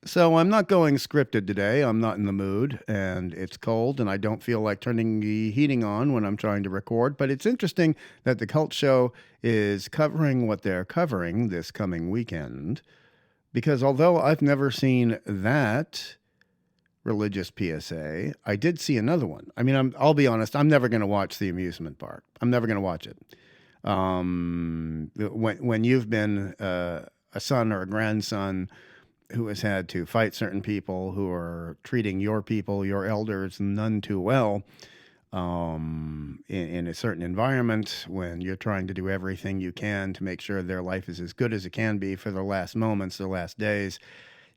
So I'm not going scripted today. I'm not in the mood, and it's cold, and I don't feel like turning the heating on when I'm trying to record. But it's interesting that the Cult Show is covering what they're covering this coming weekend, because although I've never seen that religious PSA, I did see another one. I mean, I'll be honest, I'm never going to watch the amusement park. I'm never going to watch it. When you've been a son or a grandson who has had to fight certain people who are treating your people, your elders, none too well, in a certain environment, when you're trying to do everything you can to make sure their life is as good as it can be for their last moments, their last days,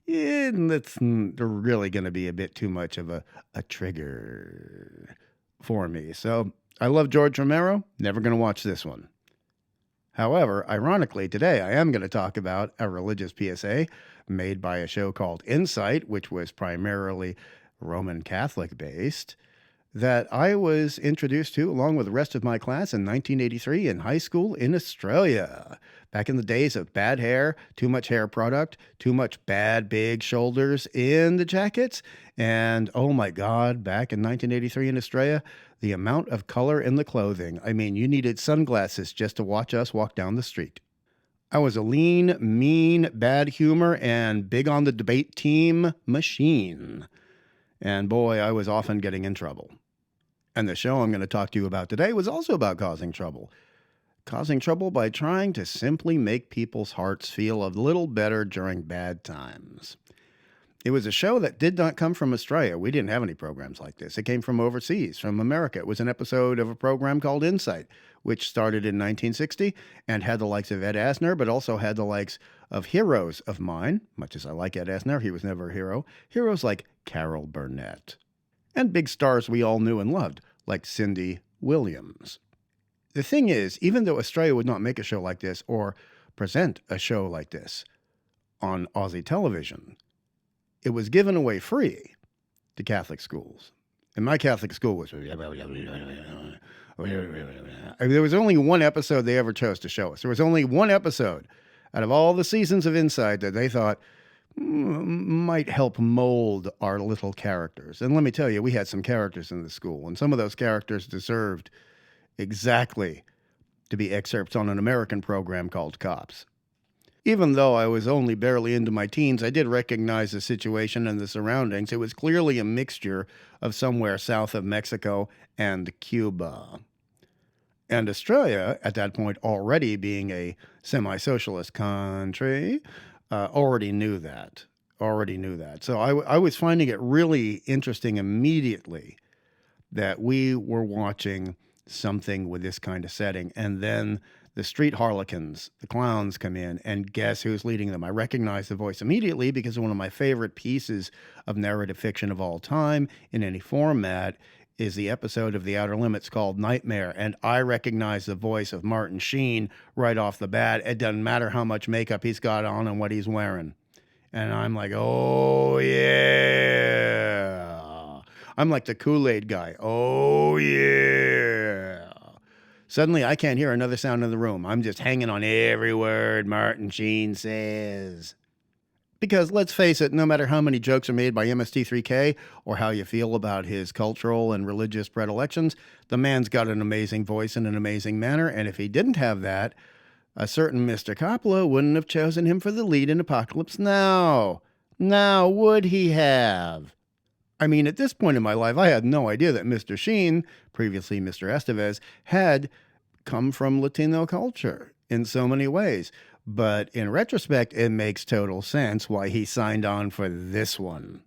that's really going to be a bit too much of a trigger for me. So I love George Romero, never going to watch this one. However, ironically, today I am going to talk about a religious PSA made by a show called Insight, which was primarily Roman Catholic based, that I was introduced to along with the rest of my class in 1983 in high school in Australia. Back in the days of bad hair, too much hair product, too much bad big shoulders in the jackets, and oh my God, back in 1983 in Australia, the amount of color in the clothing. I mean, you needed sunglasses just to watch us walk down the street. I was a lean, mean, bad humor, and big on the debate team machine. And boy, I was often getting in trouble. And the show I'm going to talk to you about today was also about causing trouble. Causing trouble by trying to simply make people's hearts feel a little better during bad times. It was a show that did not come from Australia. We didn't have any programs like this. It came from overseas, from America. It was an episode of a program called Insight, which started in 1960 and had the likes of Ed Asner, but also had the likes of heroes of mine. Much as I like Ed Asner, he was never a hero. Heroes like Carol Burnett. And big stars we all knew and loved, like Cindy Williams. The thing is, even though Australia would not make a show like this or present a show like this on Aussie television, it was given away free to Catholic schools. And my Catholic school was... There was only one episode they ever chose to show us. There was only one episode out of all the seasons of Inside that they thought might help mold our little characters. And let me tell you, we had some characters in the school, and some of those characters deserved exactly to be excerpts on an American program called Cops. Even though I was only barely into my teens, I did recognize the situation and the surroundings. It was clearly a mixture of somewhere south of Mexico and Cuba. And Australia, at that point already being a semi-socialist country, already knew that. So I was finding it really interesting immediately that we were watching something with this kind of setting. And then the street harlequins, the clowns, come in, and guess who's leading them? I recognize the voice immediately because one of my favorite pieces of narrative fiction of all time in any format is the episode of The Outer Limits called Nightmare, and I recognize the voice of Martin Sheen right off the bat. It doesn't matter how much makeup he's got on and what he's wearing. And I'm like, oh yeah. I'm like the Kool-Aid guy. Oh yeah. Suddenly, I can't hear another sound in the room. I'm just hanging on every word Martin Sheen says. Because let's face it, no matter how many jokes are made by MST3K or how you feel about his cultural and religious predilections, the man's got an amazing voice and an amazing manner, and if he didn't have that, a certain Mr. Coppola wouldn't have chosen him for the lead in Apocalypse Now. Now, would he have? I mean, at this point in my life, I had no idea that Mr. Sheen, previously Mr. Estevez, had come from Latino culture in so many ways. But in retrospect, it makes total sense why he signed on for this one.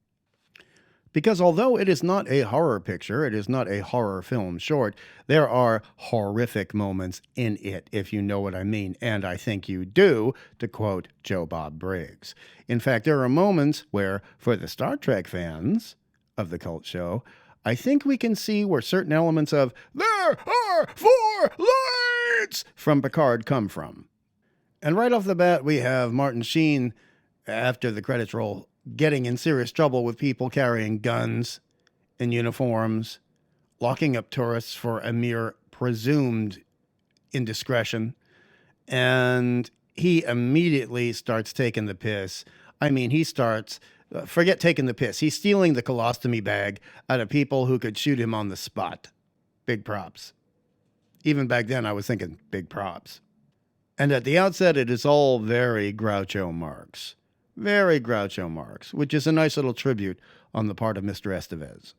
Because although it is not a horror picture, it is not a horror film short, there are horrific moments in it, if you know what I mean. And I think you do, to quote Joe Bob Briggs. In fact, there are moments where, for the Star Trek fans of the Cult Show, I think we can see where certain elements of "there are four lights" from Picard come from. And right off the bat, we have Martin Sheen, after the credits roll, getting in serious trouble with people carrying guns and uniforms, locking up tourists for a mere presumed indiscretion. And he immediately starts taking the piss. I mean, he starts Forget taking the piss. He's stealing the colostomy bag out of people who could shoot him on the spot. Big props. Even back then, I was thinking big props. And at the outset, it is all very Groucho Marx. Very Groucho Marx, which is a nice little tribute on the part of Mr. Estevez.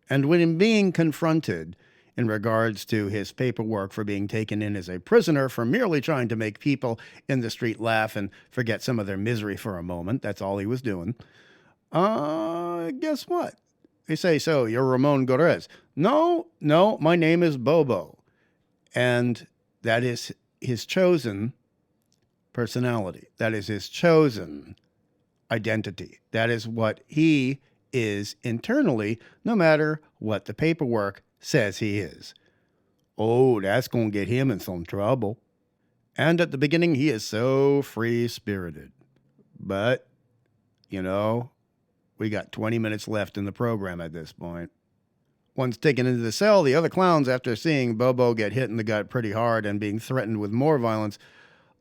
And when being confronted in regards to his paperwork for being taken in as a prisoner for merely trying to make people in the street laugh and forget some of their misery for a moment, that's all he was doing, guess what? They say, so you're Ramon Gorez. No, my name is Bobo. And that is his chosen personality. That is his chosen identity. That is what he is internally, no matter what the paperwork says he is. Oh, that's going to get him in some trouble. And at the beginning, he is so free-spirited. But, we got 20 minutes left in the program at this point. Once taken into the cell, the other clowns, after seeing Bobo get hit in the gut pretty hard and being threatened with more violence,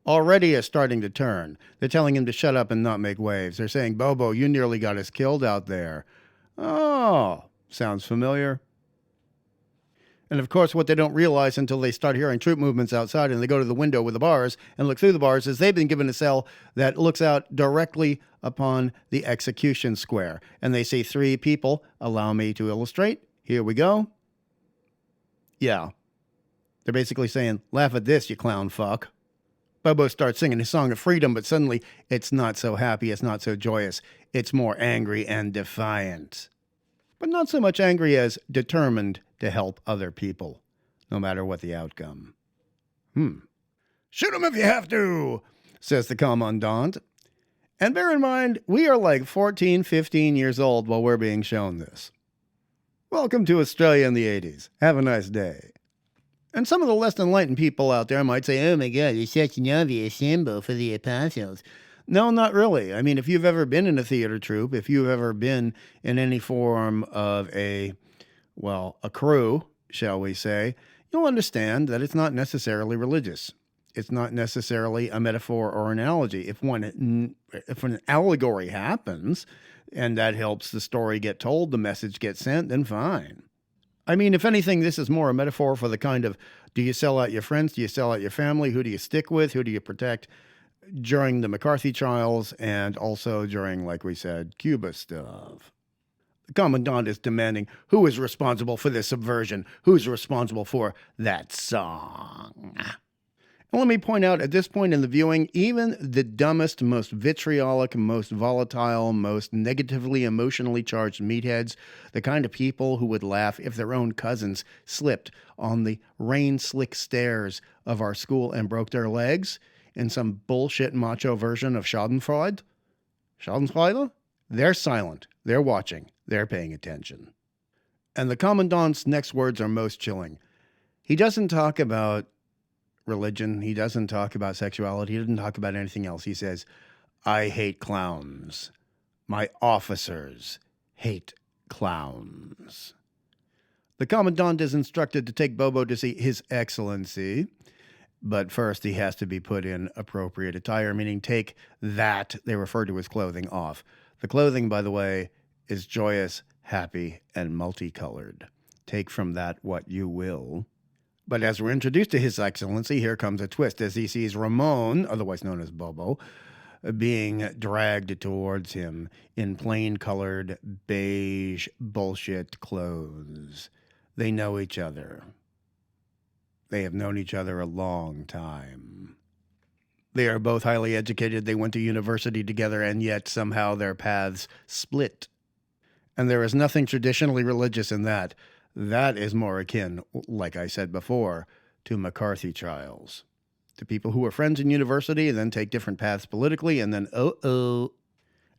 already are starting to turn. They're telling him to shut up and not make waves. They're saying, Bobo, you nearly got us killed out there. Oh, sounds familiar. And of course, what they don't realize until they start hearing troop movements outside and they go to the window with the bars and look through the bars is they've been given a cell that looks out directly upon the execution square. And they see 3 people. Allow me to illustrate. Here we go. Yeah. They're basically saying, laugh at this, you clown fuck. Bobo starts singing his song of freedom, but suddenly it's not so happy, it's not so joyous. It's more angry and defiant. But not so much angry as determined to help other people, no matter what the outcome. Shoot him if you have to, says the commandant. And bear in mind, we are like 14, 15 years old while we're being shown this. Welcome to Australia in the 80s. Have a nice day. And some of the less enlightened people out there might say, oh my God, it's such an obvious symbol for the apostles. No, not really. I mean, if you've ever been in a theater troupe, if you've ever been in any form of a crew, shall we say, you'll understand that it's not necessarily religious. It's not necessarily a metaphor or analogy. If an allegory happens and that helps the story get told, the message gets sent, then fine. I mean, if anything, this is more a metaphor for the kind of, do you sell out your friends? Do you sell out your family? Who do you stick with? Who do you protect during the McCarthy trials and also during, like we said, Cuba stuff? The commandant is demanding who is responsible for this subversion? Who's responsible for that song? And let me point out, at this point in the viewing, even the dumbest, most vitriolic, most volatile, most negatively emotionally charged meatheads, the kind of people who would laugh if their own cousins slipped on the rain-slick stairs of our school and broke their legs in some bullshit macho version of Schadenfreude, they're silent, they're watching, they're paying attention. And the commandant's next words are most chilling. He doesn't talk about religion. He doesn't talk about sexuality. He doesn't talk about anything else. He says, I hate clowns. My officers hate clowns. The commandant is instructed to take Bobo to see His Excellency, but first he has to be put in appropriate attire, meaning take that, they refer to as clothing, off. The clothing, by the way, is joyous, happy, and multicolored. Take from that what you will. But as we're introduced to His Excellency, here comes a twist as he sees Ramon, otherwise known as Bobo, being dragged towards him in plain-colored, beige, bullshit clothes. They know each other. They have known each other a long time. They are both highly educated. They went to university together, and yet somehow their paths split. And there is nothing traditionally religious in that. That is more akin, like I said before, to McCarthy trials. To people who were friends in university and then take different paths politically and then,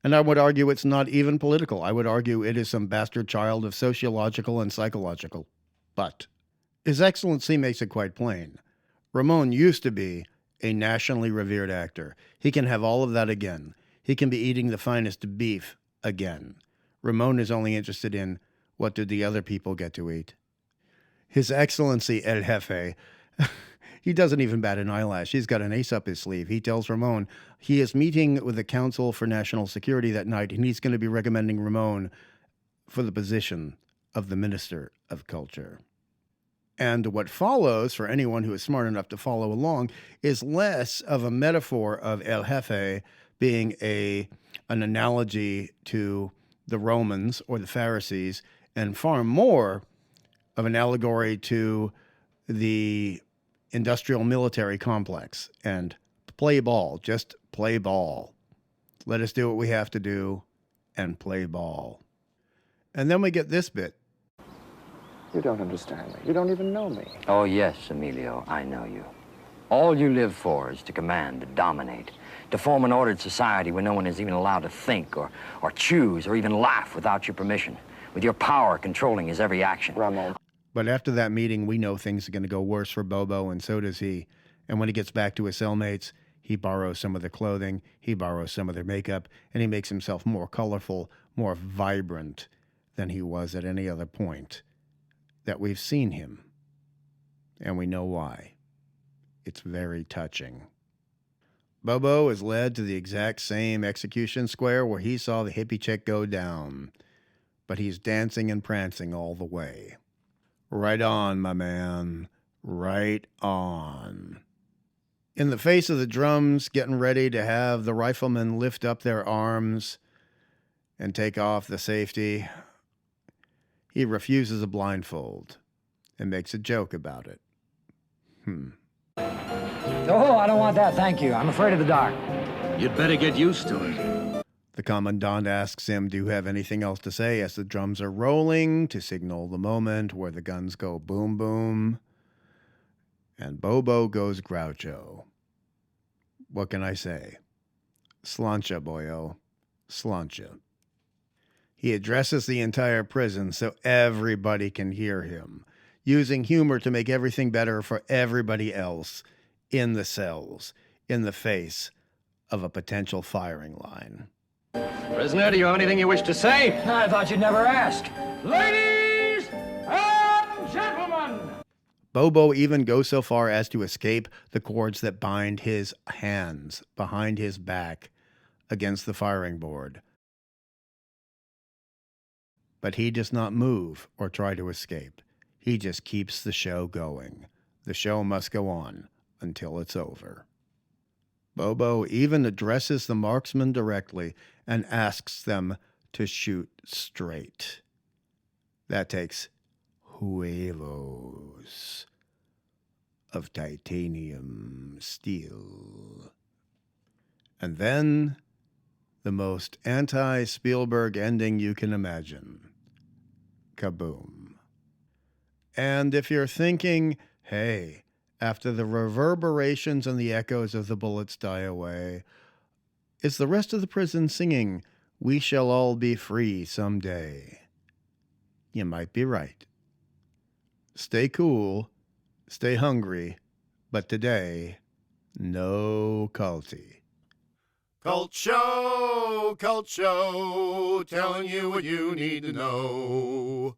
And I would argue it's not even political. I would argue it is some bastard child of sociological and psychological. But His Excellency makes it quite plain. Ramon used to be a nationally revered actor. He can have all of that again. He can be eating the finest beef again. Ramon is only interested in, what did the other people get to eat? His Excellency El Jefe He doesn't even bat an eyelash. He's got an ace up his sleeve. He tells Ramon he is meeting with the Council for National Security that night, and he's going to be recommending Ramon for the position of the Minister of Culture. And what follows, for anyone who is smart enough to follow along, is less of a metaphor of El Jefe being an analogy to the Romans or the Pharisees, and far more of an allegory to the industrial military complex. And play ball, just play ball. Let us do what we have to do and play ball. And then we get this bit. You don't understand me. You don't even know me. Oh, yes, Emilio, I know you. All you live for is to command, to dominate, to form an ordered society where no one is even allowed to think or choose or even laugh without your permission, with your power controlling his every action. Ramon. But after that meeting, we know things are going to go worse for Bobo, and so does he. And when he gets back to his cellmates, he borrows some of their clothing, he borrows some of their makeup, and he makes himself more colorful, more vibrant than he was at any other point that we've seen him. And we know why. It's very touching. Bobo is led to the exact same execution square where he saw the hippie chick go down, but he's dancing and prancing all the way. Right on, my man. Right on. In the face of the drums, getting ready to have the riflemen lift up their arms and take off the safety, he refuses a blindfold and makes a joke about it. Oh, I don't want that, thank you. I'm afraid of the dark. You'd better get used to it. The commandant asks him, do you have anything else to say, as the drums are rolling to signal the moment where the guns go boom, boom. And Bobo goes Groucho. What can I say? Slancha, boyo. Slancha. He addresses the entire prison so everybody can hear him, using humor to make everything better for everybody else in the cells, in the face of a potential firing line. Prisoner, do you have anything you wish to say? I thought you'd never ask. Ladies and gentlemen! Bobo even goes so far as to escape the cords that bind his hands behind his back against the firing board. But he does not move or try to escape. He just keeps the show going. The show must go on until it's over. Bobo even addresses the marksmen directly and asks them to shoot straight. That takes huevos of titanium steel. And then the most anti-Spielberg ending you can imagine. Kaboom. And if you're thinking, hey, after the reverberations and the echoes of the bullets die away, is the rest of the prison singing, "We shall all be free someday"? You might be right. Stay cool, stay hungry, but today, no culty. Cult show, telling you what you need to know.